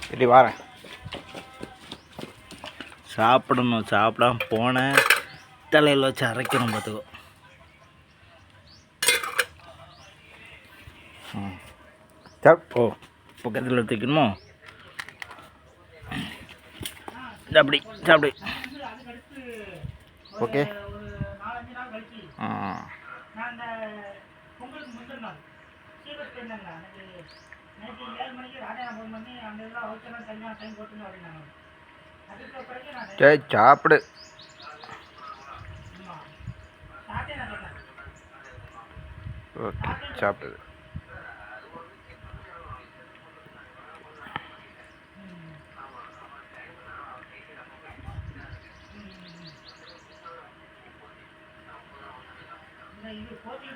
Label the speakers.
Speaker 1: சரி வாரேன். சாப்பிடணும், சாப்பிடாம போனேன். தலையில் வச்சு அரைக்கணும் பார்த்துக்கோ. ஓ பக்கத்தில் எடுத்துக்கணுமோ? அப்படி சாப்பிடு. ஓகே. சரி சாப்பிடு. ஓகே சாப்பிடு. இது போட்டு